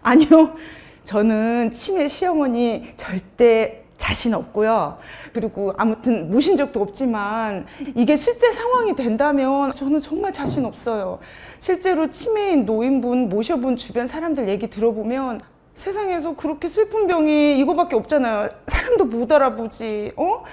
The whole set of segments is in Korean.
아니요. 저는 치매 시어머니 절대 자신 없고요. 그리고 아무튼 모신 적도 없지만 이게 실제 상황이 된다면 저는 정말 자신 없어요. 실제로 치매인 노인분 모셔본 주변 사람들 얘기 들어보면 세상에서 그렇게 슬픈 병이 이거밖에 없잖아요. 사람도 못 알아보지,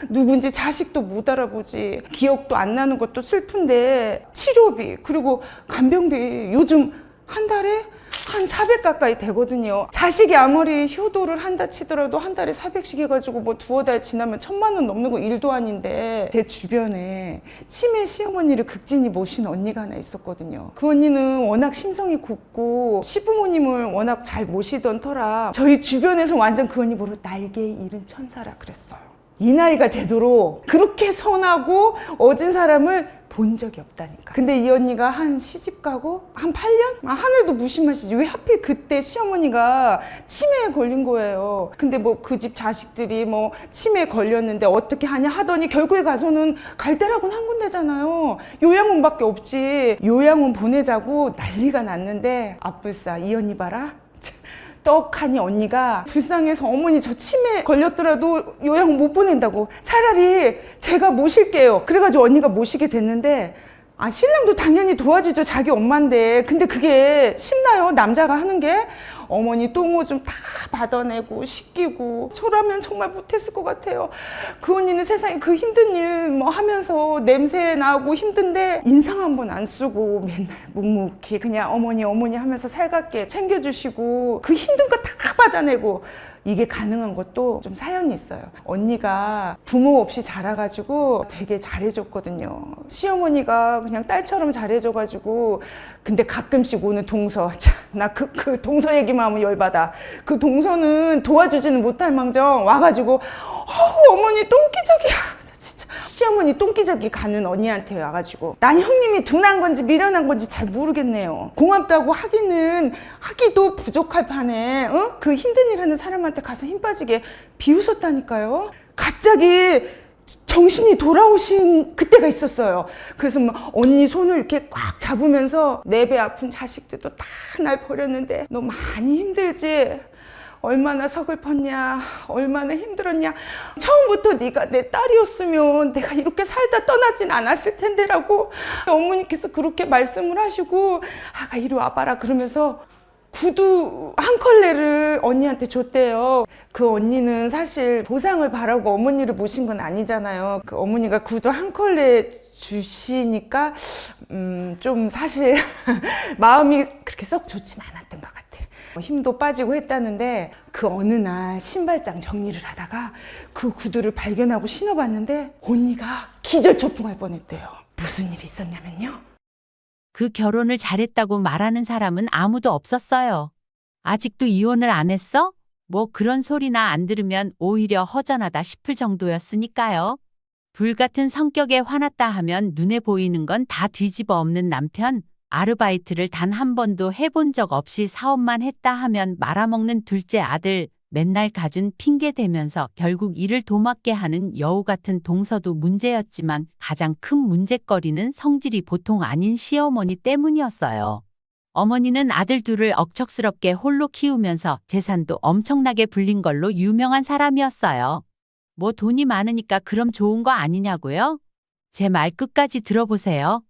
누군지 자식도 못 알아보지, 기억도 안 나는 것도 슬픈데 치료비 그리고 간병비 요즘 한 달에 한 400 가까이 되거든요. 자식이 아무리 효도를 한다 치더라도 한 달에 400씩 해가지고 뭐 두어 달 지나면 1000만 원 넘는 거 일도 아닌데, 제 주변에 치매 시어머니를 극진히 모신 언니가 하나 있었거든요. 그 언니는 워낙 심성이 곱고 시부모님을 워낙 잘 모시던 터라 저희 주변에서 완전 그 언니 보러 날개 잃은 천사라 그랬어요. 이 나이가 되도록 그렇게 선하고 얻은 사람을 본 적이 없다니까. 근데 이 언니가 한 시집 가고 한 8년? 하늘도 무심하시지. 왜 하필 그때 시어머니가 치매에 걸린 거예요. 근데 뭐 그 집 자식들이 뭐 치매에 걸렸는데 어떻게 하냐 하더니 결국에 가서는 갈 데라고는 한 군데잖아요. 요양원밖에 없지. 요양원 보내자고 난리가 났는데 앞불싸 이 언니 봐라. 떡하니 언니가 불쌍해서 어머니 저 치매 걸렸더라도 요양원 못 보낸다고 차라리 제가 모실게요. 그래가지고 언니가 모시게 됐는데, 신랑도 당연히 도와주죠. 자기 엄마인데. 근데 그게 쉽나요? 남자가 하는 게? 어머니 똥오줌 다 받아내고 씻기고 저라면 정말 못했을 것 같아요. 그 언니는 세상에 그 힘든 일 뭐 하면서 냄새 나고 힘든데 인상 한 번 안 쓰고 맨날 묵묵히 그냥 어머니 어머니 하면서 살갑게 챙겨주시고 그 힘든 거 다 받아내고, 이게 가능한 것도 좀 사연이 있어요. 언니가 부모 없이 자라가지고 되게 잘해줬거든요. 시어머니가 그냥 딸처럼 잘해줘가지고. 근데 가끔씩 오는 동서, 나 그 동서 얘기만 하면 열받아. 그 동서는 도와주지는 못할 망정 와가지고 어머니 똥기저귀야. 시어머니 똥기저귀 가는 언니한테 와가지고 난 형님이 둔한 건지 미련한 건지 잘 모르겠네요. 고맙다고 하기도 부족할 판에 그 힘든 일 하는 사람한테 가서 힘 빠지게 비웃었다니까요. 갑자기 정신이 돌아오신 그때가 있었어요. 그래서 막 언니 손을 이렇게 꽉 잡으면서 내 배 아픈 자식들도 다 날 버렸는데 너 많이 힘들지? 얼마나 서글펐냐, 얼마나 힘들었냐. 처음부터 네가 내 딸이었으면 내가 이렇게 살다 떠나진 않았을 텐데라고 어머니께서 그렇게 말씀을 하시고, 아가 이리 와봐라 그러면서 구두 한 컬레를 언니한테 줬대요. 그 언니는 사실 보상을 바라고 어머니를 모신 건 아니잖아요. 그 어머니가 구두 한 컬레 주시니까 좀 사실 마음이 그렇게 썩 좋진 않았던 것 같아요. 힘도 빠지고 했다는데 그 어느 날 신발장 정리를 하다가 그 구두를 발견하고 신어봤는데 언니가 기절초풍할 뻔했대요. 무슨 일이 있었냐면요, 그 결혼을 잘했다고 말하는 사람은 아무도 없었어요. 아직도 이혼을 안 했어? 뭐 그런 소리나 안 들으면 오히려 허전하다 싶을 정도였으니까요. 불같은 성격에 화났다 하면 눈에 보이는 건 다 뒤집어 엎는 남편, 아르바이트를 단 한 번도 해본 적 없이 사업만 했다 하면 말아먹는 둘째 아들, 맨날 갖은 핑계 대면서 결국 일을 도맡게 하는 여우 같은 동서도 문제였지만 가장 큰 문제거리는 성질이 보통 아닌 시어머니 때문이었어요. 어머니는 아들 둘을 억척스럽게 홀로 키우면서 재산도 엄청나게 불린 걸로 유명한 사람이었어요. 뭐 돈이 많으니까 그럼 좋은 거 아니냐고요? 제 말 끝까지 들어보세요.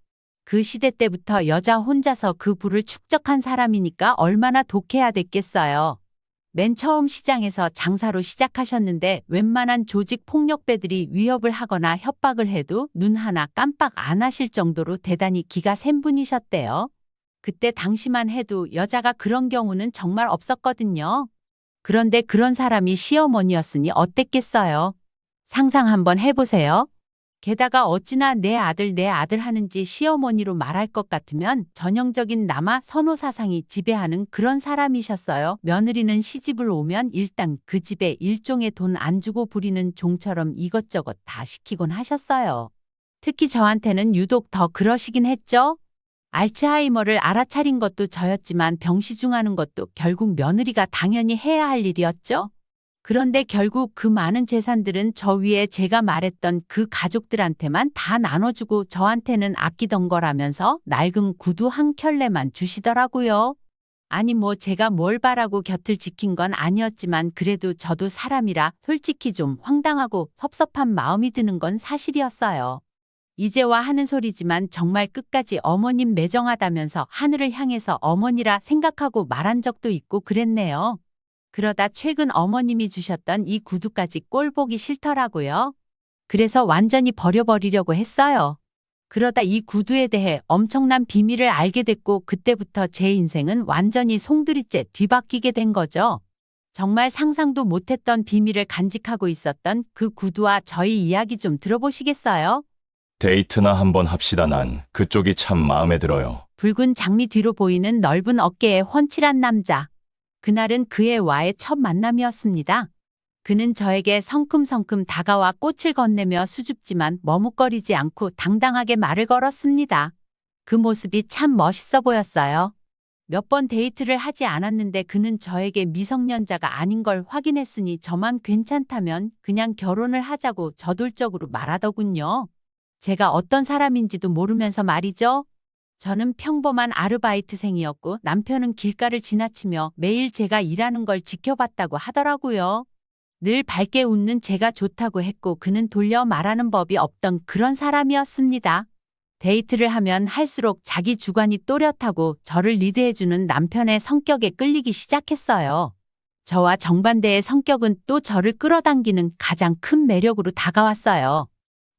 그 시대 때부터 여자 혼자서 그 부를 축적한 사람이니까 얼마나 독해야 됐겠어요. 맨 처음 시장에서 장사로 시작하셨는데 웬만한 조직 폭력배들이 위협을 하거나 협박을 해도 눈 하나 깜빡 안 하실 정도로 대단히 기가 센 분이셨대요. 그때 당시만 해도 여자가 그런 경우는 정말 없었거든요. 그런데 그런 사람이 시어머니였으니 어땠겠어요? 상상 한번 해보세요. 게다가 어찌나 내 아들 하는지 시어머니로 말할 것 같으면 전형적인 남아 선호 사상이 지배하는 그런 사람이셨어요. 며느리는 시집을 오면 일단 그 집에 일종의 돈 안 주고 부리는 종처럼 이것저것 다 시키곤 하셨어요. 특히 저한테는 유독 더 그러시긴 했죠. 알츠하이머를 알아차린 것도 저였지만 병시중하는 것도 결국 며느리가 당연히 해야 할 일이었죠. 그런데 결국 그 많은 재산들은 저 위에 제가 말했던 그 가족들한테만 다 나눠주고 저한테는 아끼던 거라면서 낡은 구두 한 켤레만 주시더라고요. 아니 뭐 제가 뭘 바라고 곁을 지킨 건 아니었지만 그래도 저도 사람이라 솔직히 좀 황당하고 섭섭한 마음이 드는 건 사실이었어요. 이제와 하는 소리지만 정말 끝까지 어머님 매정하다면서 하늘을 향해서 어머니라 생각하고 말한 적도 있고 그랬네요. 그러다 최근 어머님이 주셨던 이 구두까지 꼴 보기 싫더라고요. 그래서 완전히 버려버리려고 했어요. 그러다 이 구두에 대해 엄청난 비밀을 알게 됐고 그때부터 제 인생은 완전히 송두리째 뒤바뀌게 된 거죠. 정말 상상도 못했던 비밀을 간직하고 있었던 그 구두와 저희 이야기 좀 들어보시겠어요? 데이트나 한번 합시다. 난 그쪽이 참 마음에 들어요. 붉은 장미 뒤로 보이는 넓은 어깨에 훤칠한 남자. 그날은 그의 와의 첫 만남이었습니다. 그는 저에게 성큼성큼 다가와 꽃을 건네며 수줍지만 머뭇거리지 않고 당당하게 말을 걸었습니다. 그 모습이 참 멋있어 보였어요. 몇 번 데이트를 하지 않았는데 그는 저에게 미성년자가 아닌 걸 확인했으니 저만 괜찮다면 그냥 결혼을 하자고 저돌적으로 말하더군요. 제가 어떤 사람인지도 모르면서 말이죠. 저는 평범한 아르바이트생이었고 남편은 길가를 지나치며 매일 제가 일하는 걸 지켜봤다고 하더라고요. 늘 밝게 웃는 제가 좋다고 했고 그는 돌려 말하는 법이 없던 그런 사람이었습니다. 데이트를 하면 할수록 자기 주관이 또렷하고 저를 리드해주는 남편의 성격에 끌리기 시작했어요. 저와 정반대의 성격은 또 저를 끌어당기는 가장 큰 매력으로 다가왔어요.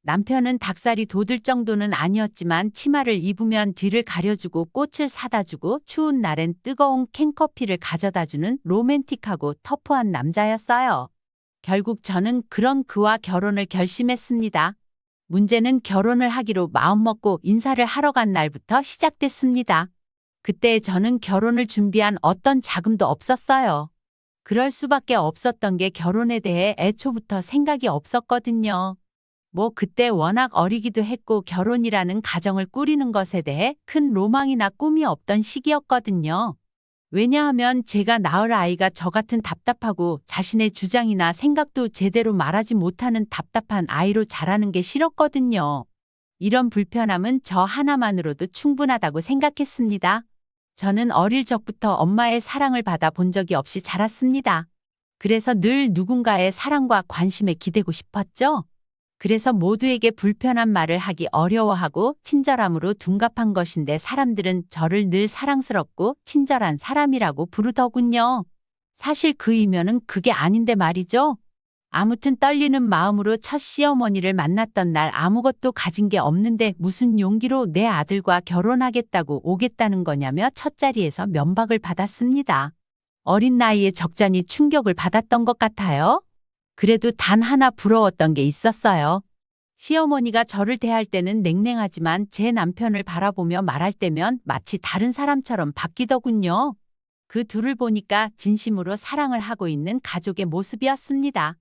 남편은 닭살이 돋을 정도는 아니었지만 치마를 입으면 뒤를 가려주고 꽃을 사다주고 추운 날엔 뜨거운 캔커피를 가져다주는 로맨틱하고 터프한 남자였어요. 결국 저는 그런 그와 결혼을 결심했습니다. 문제는 결혼을 하기로 마음먹고 인사를 하러 간 날부터 시작됐습니다. 그때 저는 결혼을 준비한 어떤 자금도 없었어요. 그럴 수밖에 없었던 게 결혼에 대해 애초부터 생각이 없었거든요. 뭐 그때 워낙 어리기도 했고 결혼이라는 가정을 꾸리는 것에 대해 큰 로망이나 꿈이 없던 시기였거든요. 왜냐하면 제가 낳을 아이가 저 같은 답답하고 자신의 주장이나 생각도 제대로 말하지 못하는 답답한 아이로 자라는 게 싫었거든요. 이런 불편함은 저 하나만으로도 충분하다고 생각했습니다. 저는 어릴 적부터 엄마의 사랑을 받아 본 적이 없이 자랐습니다. 그래서 늘 누군가의 사랑과 관심에 기대고 싶었죠. 그래서 모두에게 불편한 말을 하기 어려워하고 친절함으로 둔갑한 것인데 사람들은 저를 늘 사랑스럽고 친절한 사람이라고 부르더군요. 사실 그 이면은 그게 아닌데 말이죠. 아무튼 떨리는 마음으로 첫 시어머니를 만났던 날 아무것도 가진 게 없는데 무슨 용기로 내 아들과 결혼하겠다고 오겠다는 거냐며 첫자리에서 면박을 받았습니다. 어린 나이에 적잖이 충격을 받았던 것 같아요. 그래도 단 하나 부러웠던 게 있었어요. 시어머니가 저를 대할 때는 냉랭하지만 제 남편을 바라보며 말할 때면 마치 다른 사람처럼 바뀌더군요. 그 둘을 보니까 진심으로 사랑을 하고 있는 가족의 모습이었습니다.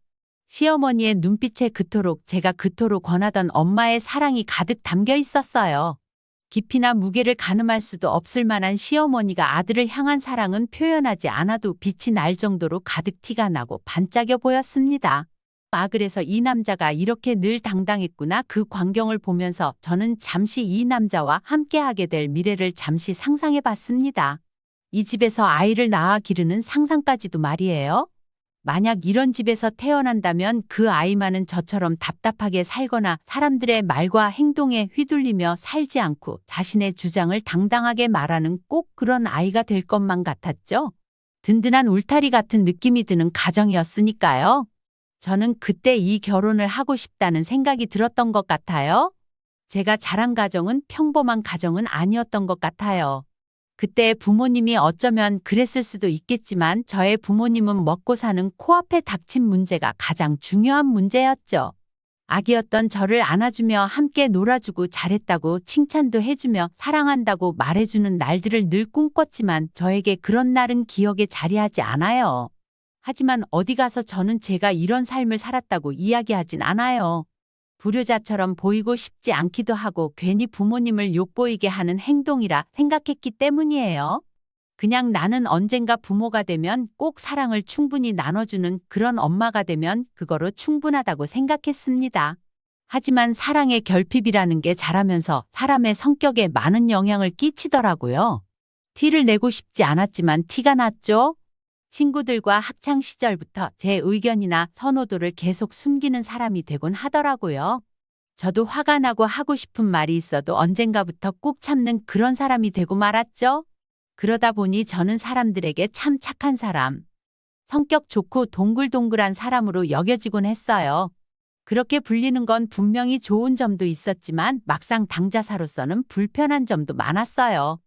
시어머니의 눈빛에 그토록 제가 그토록 권하던 엄마의 사랑이 가득 담겨 있었어요. 깊이나 무게를 가늠할 수도 없을 만한 시어머니가 아들을 향한 사랑은 표현하지 않아도 빛이 날 정도로 가득 티가 나고 반짝여 보였습니다. 그래서 이 남자가 이렇게 늘 당당했구나. 그 광경을 보면서 저는 잠시 이 남자와 함께하게 될 미래를 잠시 상상해 봤습니다. 이 집에서 아이를 낳아 기르는 상상까지도 말이에요. 만약 이런 집에서 태어난다면 그 아이만은 저처럼 답답하게 살거나 사람들의 말과 행동에 휘둘리며 살지 않고 자신의 주장을 당당하게 말하는 꼭 그런 아이가 될 것만 같았죠. 든든한 울타리 같은 느낌이 드는 가정이었으니까요. 저는 그때 이 결혼을 하고 싶다는 생각이 들었던 것 같아요. 제가 자란 가정은 평범한 가정은 아니었던 것 같아요. 그때 부모님이 어쩌면 그랬을 수도 있겠지만 저의 부모님은 먹고 사는 코앞에 닥친 문제가 가장 중요한 문제였죠. 아기였던 저를 안아주며 함께 놀아주고 잘했다고 칭찬도 해주며 사랑한다고 말해주는 날들을 늘 꿈꿨지만 저에게 그런 날은 기억에 자리하지 않아요. 하지만 어디 가서 저는 제가 이런 삶을 살았다고 이야기하진 않아요. 불효자처럼 보이고 싶지 않기도 하고 괜히 부모님을 욕보이게 하는 행동이라 생각했기 때문이에요. 그냥 나는 언젠가 부모가 되면 꼭 사랑을 충분히 나눠주는 그런 엄마가 되면 그거로 충분하다고 생각했습니다. 하지만 사랑의 결핍이라는 게 자라면서 사람의 성격에 많은 영향을 끼치더라고요. 티를 내고 싶지 않았지만 티가 났죠. 친구들과 학창 시절부터 제 의견이나 선호도를 계속 숨기는 사람이 되곤 하더라고요. 저도 화가 나고 하고 싶은 말이 있어도 언젠가부터 꾹 참는 그런 사람이 되고 말았죠. 그러다 보니 저는 사람들에게 참 착한 사람, 성격 좋고 동글동글한 사람으로 여겨지곤 했어요. 그렇게 불리는 건 분명히 좋은 점도 있었지만 막상 당자사로서는 불편한 점도 많았어요.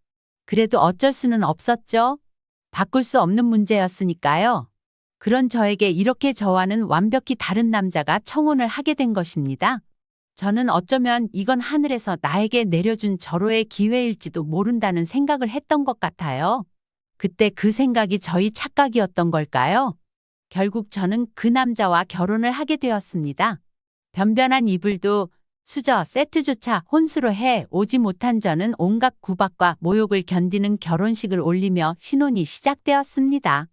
그래도 어쩔 수는 없었죠. 바꿀 수 없는 문제였으니까요. 그런 저에게 이렇게 저와는 완벽히 다른 남자가 청혼을 하게 된 것입니다. 저는 어쩌면 이건 하늘에서 나에게 내려준 절호의 기회일지도 모른다는 생각을 했던 것 같아요. 그때 그 생각이 저희 착각이었던 걸까요? 결국 저는 그 남자와 결혼을 하게 되었습니다. 변변한 이불도 수저 세트조차 혼수로 해 오지 못한 저는 온갖 구박과 모욕을 견디는 결혼식을 올리며 신혼이 시작되었습니다.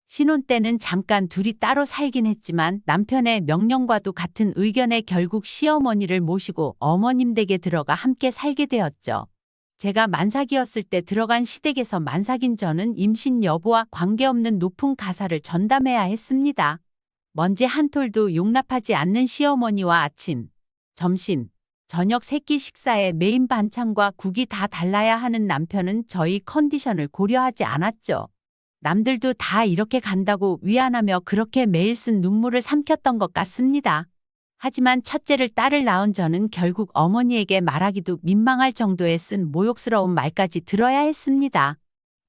신혼 때는 잠깐 둘이 따로 살긴 했지만 남편의 명령과도 같은 의견에 결국 시어머니를 모시고 어머님 댁에 들어가 함께 살게 되었죠. 제가 만삭이었을 때 들어간 시댁에서 만삭인 저는 임신 여부와 관계없는 높은 가사를 전담해야 했습니다. 먼지 한 톨도 용납하지 않는 시어머니와 아침, 점심, 저녁 세끼 식사에 메인 반찬과 국이 다 달라야 하는 남편은 저희 컨디션을 고려하지 않았죠. 남들도 다 이렇게 간다고 위안하며 그렇게 매일 쓴 눈물을 삼켰던 것 같습니다. 하지만 첫째를 딸을 낳은 저는 결국 어머니에게 말하기도 민망할 정도의 쓴 모욕스러운 말까지 들어야 했습니다.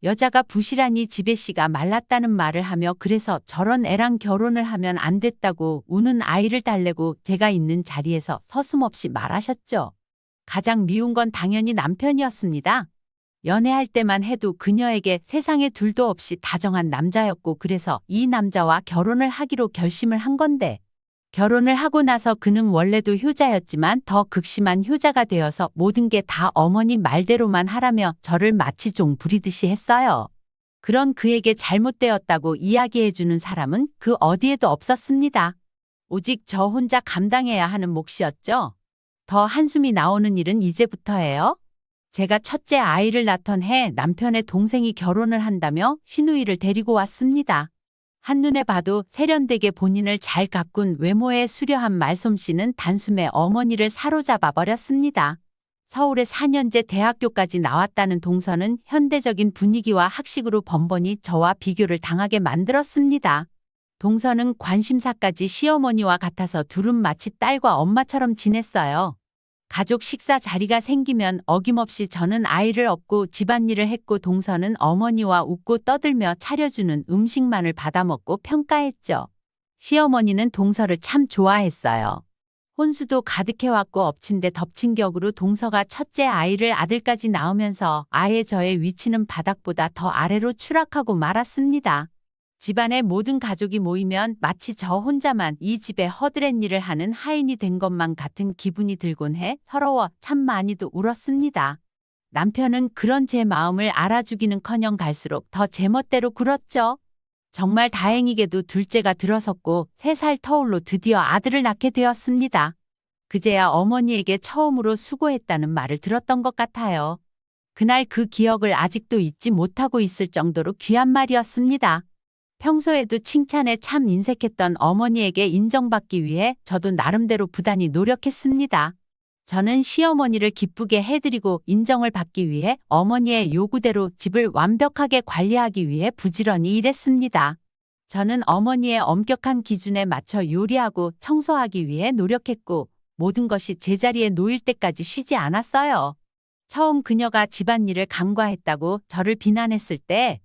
여자가 부실하니 지배씨가 말랐다는 말을 하며 그래서 저런 애랑 결혼을 하면 안 됐다고 우는 아이를 달래고 제가 있는 자리에서 서슴없이 말하셨죠. 가장 미운 건 당연히 남편이었습니다. 연애할 때만 해도 그녀에게 세상에 둘도 없이 다정한 남자였고 그래서 이 남자와 결혼을 하기로 결심을 한 건데 결혼을 하고 나서 그는 원래도 효자였지만 더 극심한 효자가 되어서 모든 게 다 어머니 말대로만 하라며 저를 마치 종 부리듯이 했어요. 그런 그에게 잘못되었다고 이야기해주는 사람은 그 어디에도 없었습니다. 오직 저 혼자 감당해야 하는 몫이었죠. 더 한숨이 나오는 일은 이제부터예요. 제가 첫째 아이를 낳던 해 남편의 동생이 결혼을 한다며 시누이를 데리고 왔습니다. 한눈에 봐도 세련되게 본인을 잘 가꾼 외모의 수려한 말솜씨는 단숨에 어머니를 사로잡아 버렸습니다. 서울에 4년제 대학교까지 나왔다는 동서는 현대적인 분위기와 학식으로 번번이 저와 비교를 당하게 만들었습니다. 동서는 관심사까지 시어머니와 같아서 둘은 마치 딸과 엄마처럼 지냈어요. 가족 식사 자리가 생기면 어김없이 저는 아이를 업고 집안일을 했고 동서는 어머니와 웃고 떠들며 차려주는 음식만을 받아먹고 평가했죠. 시어머니는 동서를 참 좋아했어요. 혼수도 가득해왔고 엎친 데 덮친 격으로 동서가 첫째 아이를 아들까지 낳으면서 아예 저의 위치는 바닥보다 더 아래로 추락하고 말았습니다. 집안의 모든 가족이 모이면 마치 저 혼자만 이 집에 허드렛 일을 하는 하인이 된 것만 같은 기분이 들곤 해 서러워 참 많이도 울었습니다. 남편은 그런 제 마음을 알아주기는커녕 갈수록 더 제멋대로 굴었죠. 정말 다행히게도 둘째가 들어섰고 3살 터울로 드디어 아들을 낳게 되었습니다. 그제야 어머니에게 처음으로 수고했다는 말을 들었던 것 같아요. 그날 그 기억을 아직도 잊지 못하고 있을 정도로 귀한 말이었습니다. 평소에도 칭찬에 참 인색했던 어머니에게 인정받기 위해 저도 나름대로 부단히 노력했습니다. 저는 시어머니를 기쁘게 해드리고 인정을 받기 위해 어머니의 요구대로 집을 완벽하게 관리하기 위해 부지런히 일했습니다. 저는 어머니의 엄격한 기준에 맞춰 요리하고 청소하기 위해 노력했고 모든 것이 제자리에 놓일 때까지 쉬지 않았어요. 처음 그녀가 집안일을 간과했다고 저를 비난했을 때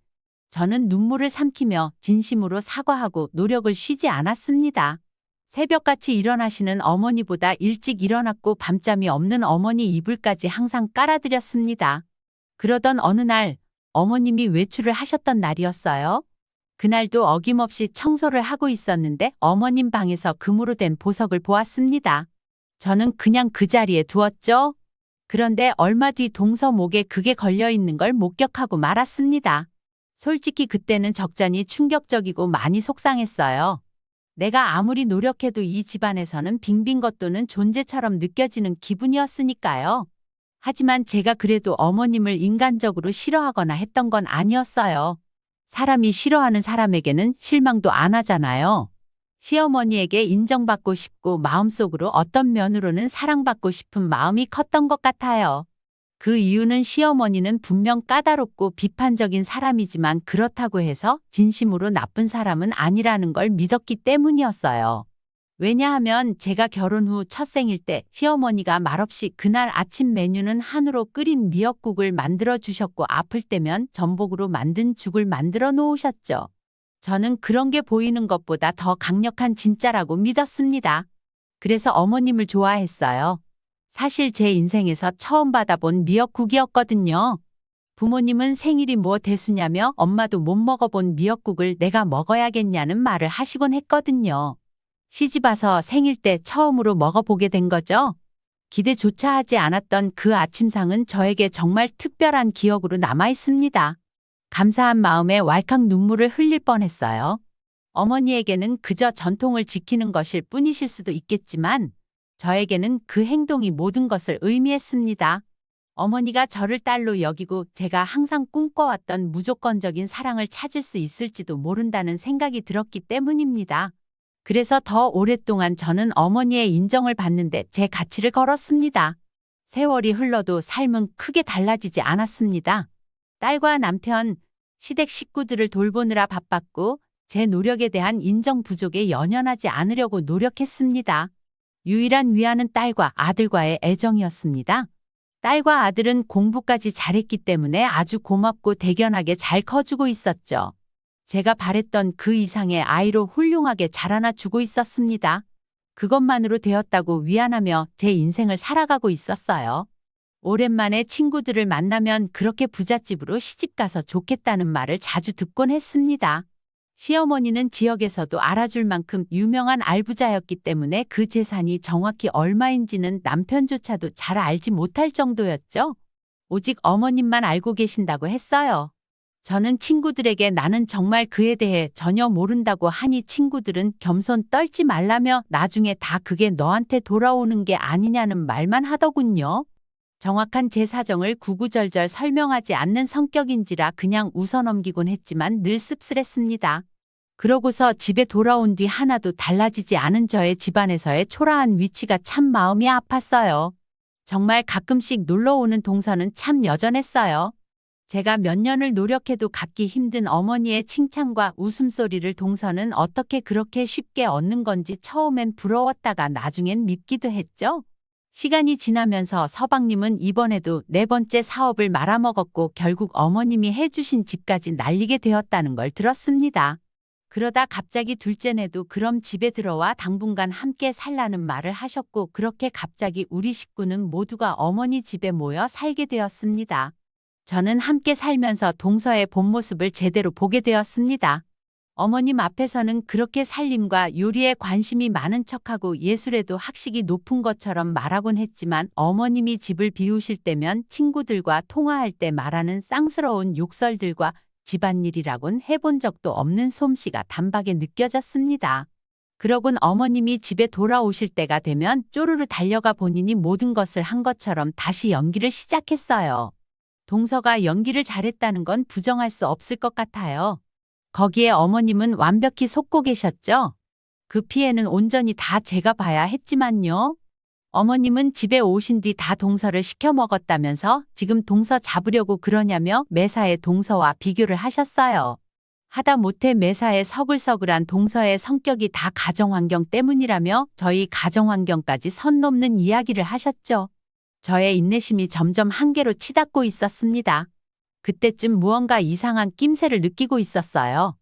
저는 눈물을 삼키며 진심으로 사과하고 노력을 쉬지 않았습니다. 새벽같이 일어나시는 어머니보다 일찍 일어났고 밤잠이 없는 어머니 이불까지 항상 깔아드렸습니다. 그러던 어느 날 어머님이 외출을 하셨던 날이었어요. 그날도 어김없이 청소를 하고 있었는데 어머님 방에서 금으로 된 보석을 보았습니다. 저는 그냥 그 자리에 두었죠. 그런데 얼마 뒤 동서 목에 그게 걸려있는 걸 목격하고 말았습니다. 솔직히 그때는 적잖이 충격적이고 많이 속상했어요. 내가 아무리 노력해도 이 집안에서는 빙빙 겉도는 존재처럼 느껴지는 기분이었으니까요. 하지만 제가 그래도 어머님을 인간적으로 싫어하거나 했던 건 아니었어요. 사람이 싫어하는 사람에게는 실망도 안 하잖아요. 시어머니에게 인정받고 싶고 마음속으로 어떤 면으로는 사랑받고 싶은 마음이 컸던 것 같아요. 그 이유는 시어머니는 분명 까다롭고 비판적인 사람이지만 그렇다고 해서 진심으로 나쁜 사람은 아니라는 걸 믿었기 때문이었어요. 왜냐하면 제가 결혼 후 첫 생일 때 시어머니가 말없이 그날 아침 메뉴는 한우로 끓인 미역국을 만들어 주셨고 아플 때면 전복으로 만든 죽을 만들어 놓으셨죠. 저는 그런 게 보이는 것보다 더 강력한 진짜라고 믿었습니다. 그래서 어머님을 좋아했어요. 사실 제 인생에서 처음 받아본 미역국이었거든요. 부모님은 생일이 뭐 대수냐며 엄마도 못 먹어본 미역국을 내가 먹어야겠냐는 말을 하시곤 했거든요. 시집와서 생일 때 처음으로 먹어보게 된 거죠. 기대조차 하지 않았던 그 아침상은 저에게 정말 특별한 기억으로 남아 있습니다. 감사한 마음에 왈칵 눈물을 흘릴 뻔했어요. 어머니에게는 그저 전통을 지키는 것일 뿐이실 수도 있겠지만 저에게는 그 행동이 모든 것을 의미했습니다. 어머니가 저를 딸로 여기고 제가 항상 꿈꿔왔던 무조건적인 사랑을 찾을 수 있을지도 모른다는 생각이 들었기 때문입니다. 그래서 더 오랫동안 저는 어머니의 인정을 받는데 제 가치를 걸었습니다. 세월이 흘러도 삶은 크게 달라지지 않았습니다. 딸과 남편, 시댁 식구들을 돌보느라 바빴고 제 노력에 대한 인정 부족에 연연하지 않으려고 노력했습니다. 유일한 위안은 딸과 아들과의 애정이었습니다. 딸과 아들은 공부까지 잘했기 때문에 아주 고맙고 대견하게 잘 커주고 있었죠. 제가 바랬던 그 이상의 아이로 훌륭하게 자라나 주고 있었습니다. 그것만으로 되었다고 위안하며 제 인생을 살아가고 있었어요. 오랜만에 친구들을 만나면 그렇게 부잣집으로 시집가서 좋겠다는 말을 자주 듣곤 했습니다. 시어머니는 지역에서도 알아줄 만큼 유명한 알부자였기 때문에 그 재산이 정확히 얼마인지는 남편조차도 잘 알지 못할 정도였죠. 오직 어머님만 알고 계신다고 했어요. 저는 친구들에게 나는 정말 그에 대해 전혀 모른다고 하니 친구들은 겸손 떨지 말라며 나중에 다 그게 너한테 돌아오는 게 아니냐는 말만 하더군요. 정확한 제 사정을 구구절절 설명하지 않는 성격인지라 그냥 웃어넘기곤 했지만 늘 씁쓸했습니다. 그러고서 집에 돌아온 뒤 하나도 달라지지 않은 저의 집안에서의 초라한 위치가 참 마음이 아팠어요. 정말 가끔씩 놀러오는 동서는 참 여전했어요. 제가 몇 년을 노력해도 갖기 힘든 어머니의 칭찬과 웃음소리를 동서는 어떻게 그렇게 쉽게 얻는 건지 처음엔 부러웠다가 나중엔 밉기도 했죠. 시간이 지나면서 서방님은 이번에도 네 번째 사업을 말아먹었고 결국 어머님이 해주신 집까지 날리게 되었다는 걸 들었습니다. 그러다 갑자기 둘째네도 그럼 집에 들어와 당분간 함께 살라는 말을 하셨고 그렇게 갑자기 우리 식구는 모두가 어머니 집에 모여 살게 되었습니다. 저는 함께 살면서 동서의 본 모습을 제대로 보게 되었습니다. 어머님 앞에서는 그렇게 살림과 요리에 관심이 많은 척하고 예술에도 학식이 높은 것처럼 말하곤 했지만 어머님이 집을 비우실 때면 친구들과 통화할 때 말하는 쌍스러운 욕설들과 집안일이라곤 해본 적도 없는 솜씨가 단박에 느껴졌습니다. 그러곤 어머님이 집에 돌아오실 때가 되면 쪼르르 달려가 본인이 모든 것을 한 것처럼 다시 연기를 시작했어요. 동서가 연기를 잘했다는 건 부정할 수 없을 것 같아요. 거기에 어머님은 완벽히 속고 계셨죠. 그 피해는 온전히 다 제가 봐야 했지만요. 어머님은 집에 오신 뒤 다 동서를 시켜 먹었다면서 지금 동서 잡으려고 그러냐며 매사에 동서와 비교를 하셨어요. 하다못해 매사에 서글서글한 동서의 성격이 다 가정환경 때문이라며 저희 가정환경까지 선 넘는 이야기를 하셨죠. 저의 인내심이 점점 한계로 치닫고 있었습니다. 그때쯤 무언가 이상한 낌새를 느끼고 있었어요.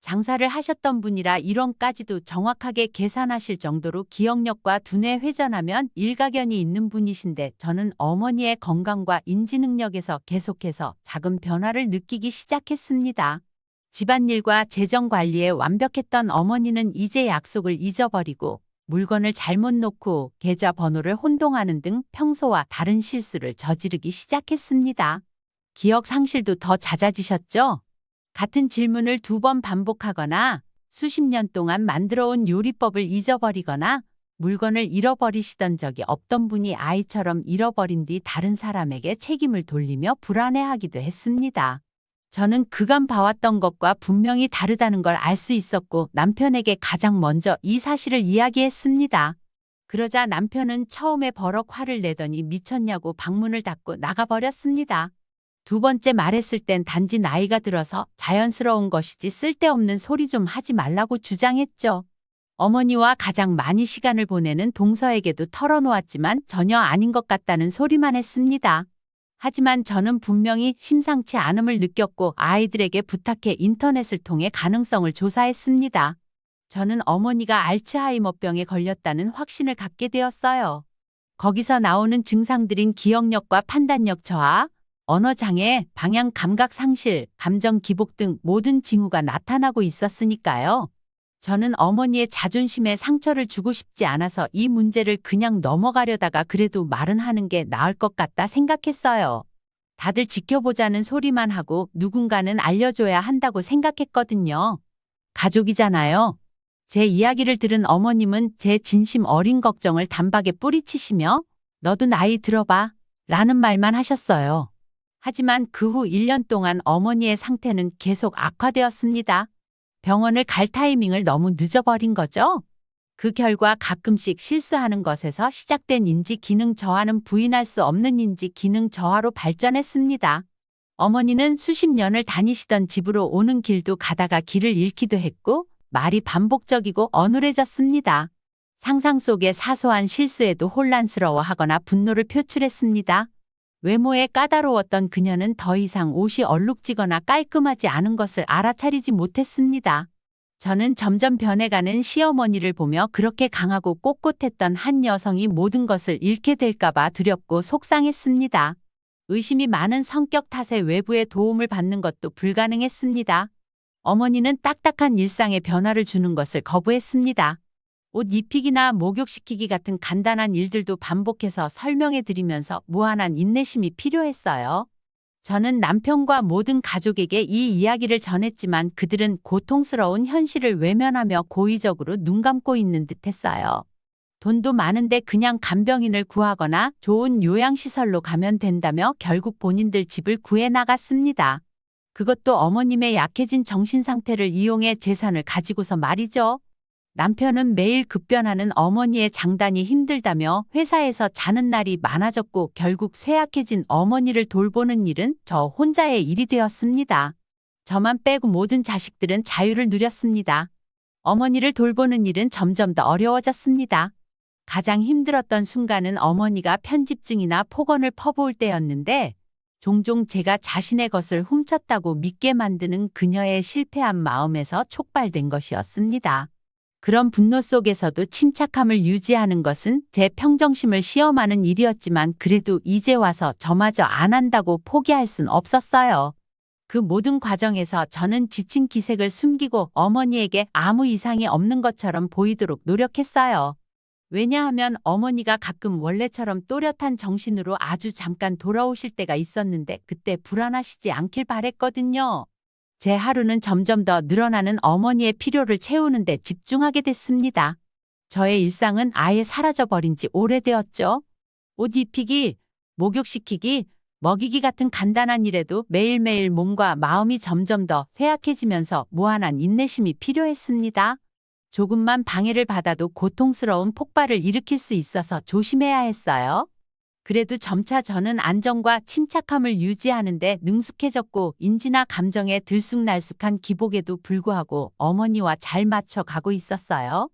장사를 하셨던 분이라 1원까지도 정확하게 계산하실 정도로 기억력과 두뇌 회전하면 일가견이 있는 분이신데 저는 어머니의 건강과 인지능력에서 계속해서 작은 변화를 느끼기 시작했습니다. 집안일과 재정관리에 완벽했던 어머니는 이제 약속을 잊어버리고 물건을 잘못 놓고 계좌번호를 혼동하는 등 평소와 다른 실수를 저지르기 시작했습니다. 기억 상실도 더 잦아지셨죠? 같은 질문을 2번 반복하거나 수십 년 동안 만들어온 요리법을 잊어버리거나 물건을 잃어버리시던 적이 없던 분이 아이처럼 잃어버린 뒤 다른 사람에게 책임을 돌리며 불안해하기도 했습니다. 저는 그간 봐왔던 것과 분명히 다르다는 걸 알 수 있었고 남편에게 가장 먼저 이 사실을 이야기했습니다. 그러자 남편은 처음에 버럭 화를 내더니 미쳤냐고 방문을 닫고 나가버렸습니다. 두 번째 말했을 땐 단지 나이가 들어서 자연스러운 것이지 쓸데없는 소리 좀 하지 말라고 주장했죠. 어머니와 가장 많이 시간을 보내는 동서에게도 털어놓았지만 전혀 아닌 것 같다는 소리만 했습니다. 하지만 저는 분명히 심상치 않음을 느꼈고 아이들에게 부탁해 인터넷을 통해 가능성을 조사했습니다. 저는 어머니가 알츠하이머병에 걸렸다는 확신을 갖게 되었어요. 거기서 나오는 증상들인 기억력과 판단력 저하, 언어장애, 방향 감각 상실, 감정 기복 등 모든 징후가 나타나고 있었으니까요. 저는 어머니의 자존심에 상처를 주고 싶지 않아서 이 문제를 그냥 넘어가려다가 그래도 말은 하는 게 나을 것 같다 생각했어요. 다들 지켜보자는 소리만 하고 누군가는 알려줘야 한다고 생각했거든요. 가족이잖아요. 제 이야기를 들은 어머님은 제 진심 어린 걱정을 단박에 뿌리치시며 너도 나이 들어봐 라는 말만 하셨어요. 하지만 그 후 1년 동안 어머니의 상태는 계속 악화되었습니다. 병원을 갈 타이밍을 너무 늦어버린 거죠. 그 결과 가끔씩 실수하는 것에서 시작된 인지 기능 저하는 부인할 수 없는 인지 기능 저하로 발전했습니다. 어머니는 수십 년을 다니시던 집으로 오는 길도 가다가 길을 잃기도 했고 말이 반복적이고 어눌해졌습니다. 상상 속의 사소한 실수에도 혼란스러워하거나 분노를 표출했습니다. 외모에 까다로웠던 그녀는 더 이상 옷이 얼룩지거나 깔끔하지 않은 것을 알아차리지 못했습니다. 저는 점점 변해가는 시어머니를 보며 그렇게 강하고 꼿꼿했던 한 여성이 모든 것을 잃게 될까봐 두렵고 속상했습니다. 의심이 많은 성격 탓에 외부의 도움을 받는 것도 불가능했습니다. 어머니는 딱딱한 일상에 변화를 주는 것을 거부했습니다. 옷 입히기나 목욕시키기 같은 간단한 일들도 반복해서 설명해 드리면서 무한한 인내심이 필요했어요. 저는 남편과 모든 가족에게 이 이야기를 전했지만 그들은 고통스러운 현실을 외면하며 고의적으로 눈 감고 있는 듯했어요. 돈도 많은데 그냥 간병인을 구하거나 좋은 요양시설로 가면 된다며 결국 본인들 집을 구해 나갔습니다. 그것도 어머님의 약해진 정신 상태를 이용해 재산을 가지고서 말이죠. 남편은 매일 급변하는 어머니의 장단이 힘들다며 회사에서 자는 날이 많아졌고 결국 쇠약해진 어머니를 돌보는 일은 저 혼자의 일이 되었습니다. 저만 빼고 모든 자식들은 자유를 누렸습니다. 어머니를 돌보는 일은 점점 더 어려워졌습니다. 가장 힘들었던 순간은 어머니가 편집증이나 폭언을 퍼부을 때였는데 종종 제가 자신의 것을 훔쳤다고 믿게 만드는 그녀의 실패한 마음에서 촉발된 것이었습니다. 그런 분노 속에서도 침착함을 유지하는 것은 제 평정심을 시험하는 일이었지만 그래도 이제 와서 저마저 안 한다고 포기할 순 없었어요. 그 모든 과정에서 저는 지친 기색을 숨기고 어머니에게 아무 이상이 없는 것처럼 보이도록 노력했어요. 왜냐하면 어머니가 가끔 원래처럼 또렷한 정신으로 아주 잠깐 돌아오실 때가 있었는데 그때 불안하시지 않길 바랬거든요. 제 하루는 점점 더 늘어나는 어머니의 필요를 채우는 데 집중하게 됐습니다. 저의 일상은 아예 사라져버린 지 오래되었죠. 옷 입히기, 목욕시키기, 먹이기 같은 간단한 일에도 매일매일 몸과 마음이 점점 더 쇠약해지면서 무한한 인내심이 필요했습니다. 조금만 방해를 받아도 고통스러운 폭발을 일으킬 수 있어서 조심해야 했어요. 그래도 점차 저는 안정과 침착함을 유지하는 데 능숙해졌고 인지나 감정에 들쑥날쑥한 기복에도 불구하고 어머니와 잘 맞춰 가고 있었어요.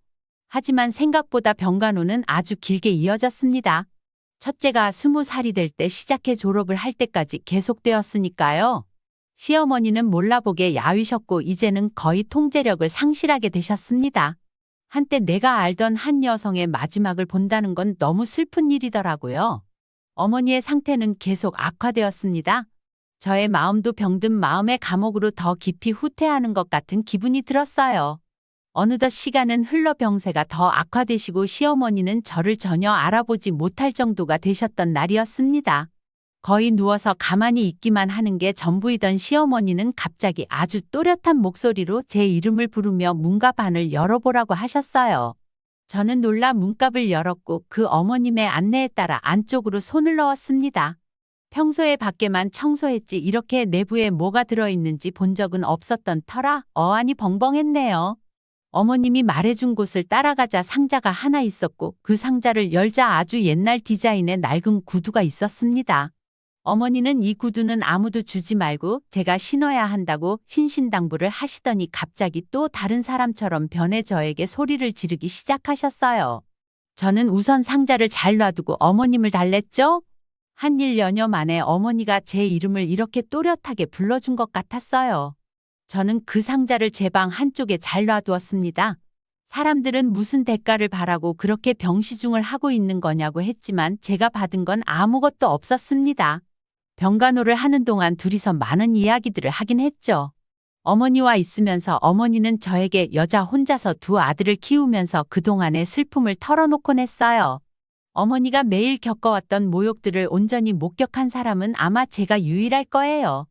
하지만 생각보다 병간호는 아주 길게 이어졌습니다. 첫째가 20살이 될 때 시작해 졸업을 할 때까지 계속되었으니까요. 시어머니는 몰라보게 야위셨고 이제는 거의 통제력을 상실하게 되셨습니다. 한때 내가 알던 한 여성의 마지막을 본다는 건 너무 슬픈 일이더라고요. 어머니의 상태는 계속 악화되었습니다. 저의 마음도 병든 마음의 감옥으로 더 깊이 후퇴하는 것 같은 기분이 들었어요. 어느덧 시간은 흘러 병세가 더 악화되시고 시어머니는 저를 전혀 알아보지 못할 정도가 되셨던 날이었습니다. 거의 누워서 가만히 있기만 하는 게 전부이던 시어머니는 갑자기 아주 또렷한 목소리로 제 이름을 부르며 문과 반을 열어보라고 하셨어요. 저는 놀라 문갑을 열었고 그 어머님의 안내에 따라 안쪽으로 손을 넣었습니다. 평소에 밖에만 청소했지 이렇게 내부에 뭐가 들어있는지 본 적은 없었던 터라 어안이 벙벙했네요. 어머님이 말해준 곳을 따라가자 상자가 하나 있었고 그 상자를 열자 아주 옛날 디자인의 낡은 구두가 있었습니다. 어머니는 이 구두는 아무도 주지 말고 제가 신어야 한다고 신신당부를 하시더니 갑자기 또 다른 사람처럼 변해 저에게 소리를 지르기 시작하셨어요. 저는 우선 상자를 잘 놔두고 어머님을 달랬죠. 한 1년여 만에 어머니가 제 이름을 이렇게 또렷하게 불러준 것 같았어요. 저는 그 상자를 제 방 한쪽에 잘 놔두었습니다. 사람들은 무슨 대가를 바라고 그렇게 병시중을 하고 있는 거냐고 했지만 제가 받은 건 아무것도 없었습니다. 병간호를 하는 동안 둘이서 많은 이야기들을 하긴 했죠. 어머니와 있으면서 어머니는 저에게 여자 혼자서 두 아들을 키우면서 그동안의 슬픔을 털어놓곤 했어요. 어머니가 매일 겪어왔던 모욕들을 온전히 목격한 사람은 아마 제가 유일할 거예요.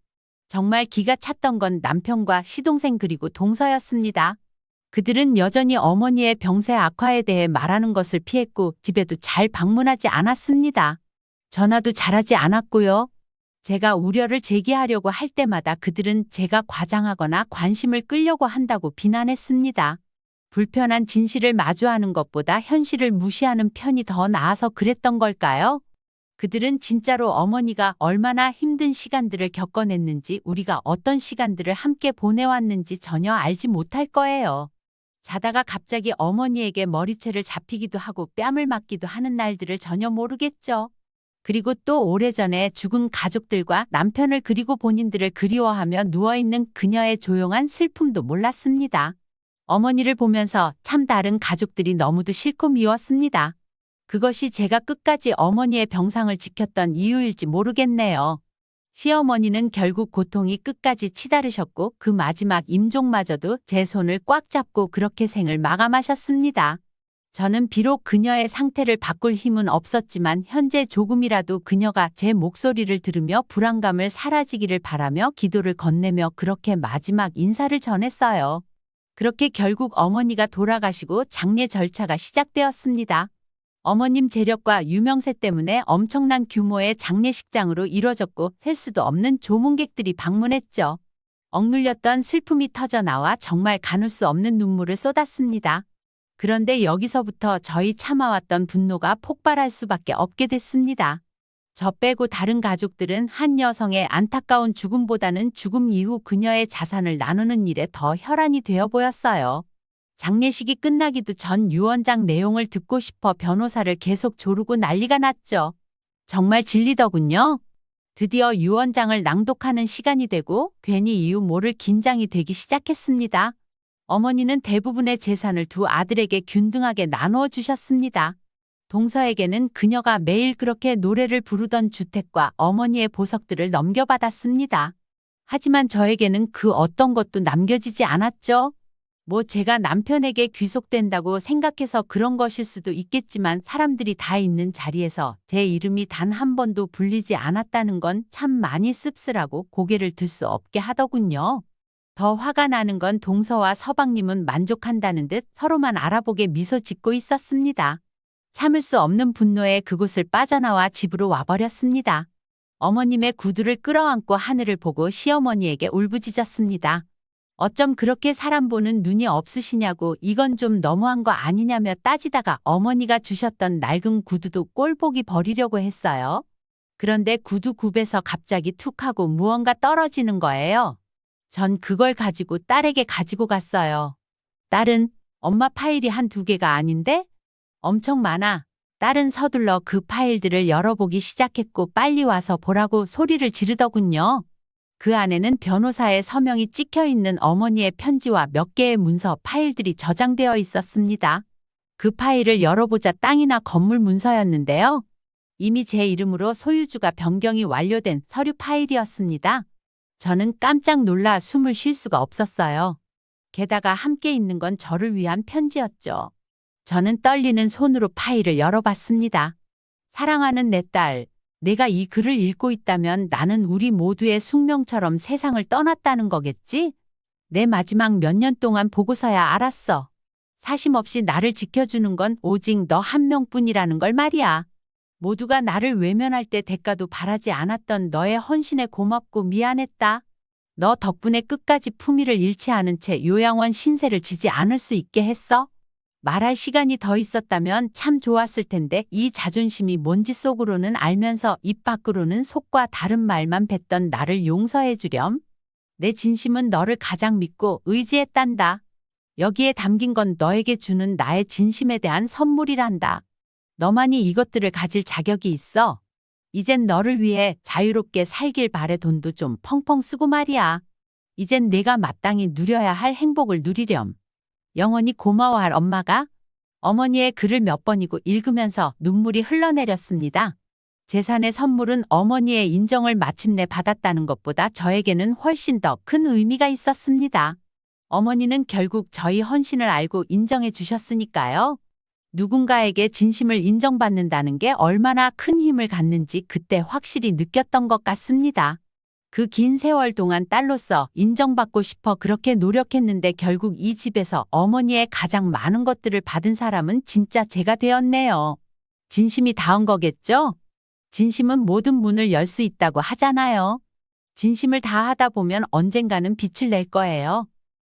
정말 기가 찼던 건 남편과 시동생 그리고 동서였습니다. 그들은 여전히 어머니의 병세 악화에 대해 말하는 것을 피했고 집에도 잘 방문하지 않았습니다. 전화도 잘하지 않았고요. 제가 우려를 제기하려고 할 때마다 그들은 제가 과장하거나 관심을 끌려고 한다고 비난했습니다. 불편한 진실을 마주하는 것보다 현실을 무시하는 편이 더 나아서 그랬던 걸까요? 그들은 진짜로 어머니가 얼마나 힘든 시간들을 겪어냈는지 우리가 어떤 시간들을 함께 보내왔는지 전혀 알지 못할 거예요. 자다가 갑자기 어머니에게 머리채를 잡히기도 하고 뺨을 맞기도 하는 날들을 전혀 모르겠죠. 그리고 또 오래전에 죽은 가족들과 남편을 그리고 본인들을 그리워하며 누워있는 그녀의 조용한 슬픔도 몰랐습니다. 어머니를 보면서 참 다른 가족들이 너무도 싫고 미웠습니다. 그것이 제가 끝까지 어머니의 병상을 지켰던 이유일지 모르겠네요. 시어머니는 결국 고통이 끝까지 치달으셨고 그 마지막 임종마저도 제 손을 꽉 잡고 그렇게 생을 마감하셨습니다. 저는 비록 그녀의 상태를 바꿀 힘은 없었지만 현재 조금이라도 그녀가 제 목소리를 들으며 불안감을 사라지기를 바라며 기도를 건네며 그렇게 마지막 인사를 전했어요. 그렇게 결국 어머니가 돌아가시고 장례 절차가 시작되었습니다. 어머님 재력과 유명세 때문에 엄청난 규모의 장례식장으로 이뤄졌고 셀 수도 없는 조문객들이 방문했죠. 억눌렸던 슬픔이 터져나와 정말 가눌 수 없는 눈물을 쏟았습니다. 그런데 여기서부터 저희 참아왔던 분노가 폭발할 수밖에 없게 됐습니다. 저 빼고 다른 가족들은 한 여성의 안타까운 죽음보다는 죽음 이후 그녀의 자산을 나누는 일에 더 혈안이 되어 보였어요. 장례식이 끝나기도 전 유언장 내용을 듣고 싶어 변호사를 계속 조르고 난리가 났죠. 정말 진리더군요. 드디어 유언장을 낭독하는 시간이 되고 괜히 이유 모를 긴장이 되기 시작했습니다. 어머니는 대부분의 재산을 두 아들에게 균등하게 나누어 주셨습니다. 동서에게는 그녀가 매일 그렇게 노래를 부르던 주택과 어머니의 보석들을 넘겨받았습니다. 하지만 저에게는 그 어떤 것도 남겨지지 않았죠. 뭐 제가 남편에게 귀속된다고 생각해서 그런 것일 수도 있겠지만 사람들이 다 있는 자리에서 제 이름이 단 한 번도 불리지 않았다는 건 참 많이 씁쓸하고 고개를 들 수 없게 하더군요. 더 화가 나는 건 동서와 서방님은 만족한다는 듯 서로만 알아보게 미소 짓고 있었습니다. 참을 수 없는 분노에 그곳을 빠져나와 집으로 와버렸습니다. 어머님의 구두를 끌어안고 하늘을 보고 시어머니에게 울부짖었습니다. 어쩜 그렇게 사람 보는 눈이 없으시냐고 이건 좀 너무한 거 아니냐며 따지다가 어머니가 주셨던 낡은 구두도 꼴보기 버리려고 했어요. 그런데 구두 굽에서 갑자기 툭 하고 무언가 떨어지는 거예요. 전 그걸 가지고 딸에게 가지고 갔어요. 딸은 엄마 파일이 한두 개가 아닌데? 엄청 많아. 딸은 서둘러 그 파일들을 열어보기 시작했고 빨리 와서 보라고 소리를 지르더군요. 그 안에는 변호사의 서명이 찍혀 있는 어머니의 편지와 몇 개의 문서 파일들이 저장되어 있었습니다. 그 파일을 열어보자 땅이나 건물 문서였는데요. 이미 제 이름으로 소유주가 변경이 완료된 서류 파일이었습니다. 저는 깜짝 놀라 숨을 쉴 수가 없었어요. 게다가 함께 있는 건 저를 위한 편지였죠. 저는 떨리는 손으로 파일을 열어봤습니다. 사랑하는 내 딸, 내가 이 글을 읽고 있다면 나는 우리 모두의 숙명처럼 세상을 떠났다는 거겠지? 내 마지막 몇 년 동안 보고서야 알았어. 사심 없이 나를 지켜주는 건 오직 너 한 명뿐이라는 걸 말이야. 모두가 나를 외면할 때 대가도 바라지 않았던 너의 헌신에 고맙고 미안했다. 너 덕분에 끝까지 품위를 잃지 않은 채 요양원 신세를 지지 않을 수 있게 했어. 말할 시간이 더 있었다면 참 좋았을 텐데 이 자존심이 뭔지 속으로는 알면서 입 밖으로는 속과 다른 말만 뱉던 나를 용서해 주렴. 내 진심은 너를 가장 믿고 의지했단다. 여기에 담긴 건 너에게 주는 나의 진심에 대한 선물이란다. 너만이 이것들을 가질 자격이 있어. 이젠 너를 위해 자유롭게 살길 바래. 돈도 좀 펑펑 쓰고 말이야. 이젠 내가 마땅히 누려야 할 행복을 누리렴. 영원히 고마워할 엄마가. 어머니의 글을 몇 번이고 읽으면서 눈물이 흘러내렸습니다. 재산의 선물은 어머니의 인정을 마침내 받았다는 것보다 저에게는 훨씬 더 큰 의미가 있었습니다. 어머니는 결국 저희 헌신을 알고 인정해 주셨으니까요. 누군가에게 진심을 인정받는다는 게 얼마나 큰 힘을 갖는지 그때 확실히 느꼈던 것 같습니다. 그 긴 세월 동안 딸로서 인정받고 싶어 그렇게 노력했는데 결국 이 집에서 어머니의 가장 많은 것들을 받은 사람은 진짜 제가 되었네요. 진심이 닿은 거겠죠? 진심은 모든 문을 열 수 있다고 하잖아요. 진심을 다하다 보면 언젠가는 빛을 낼 거예요.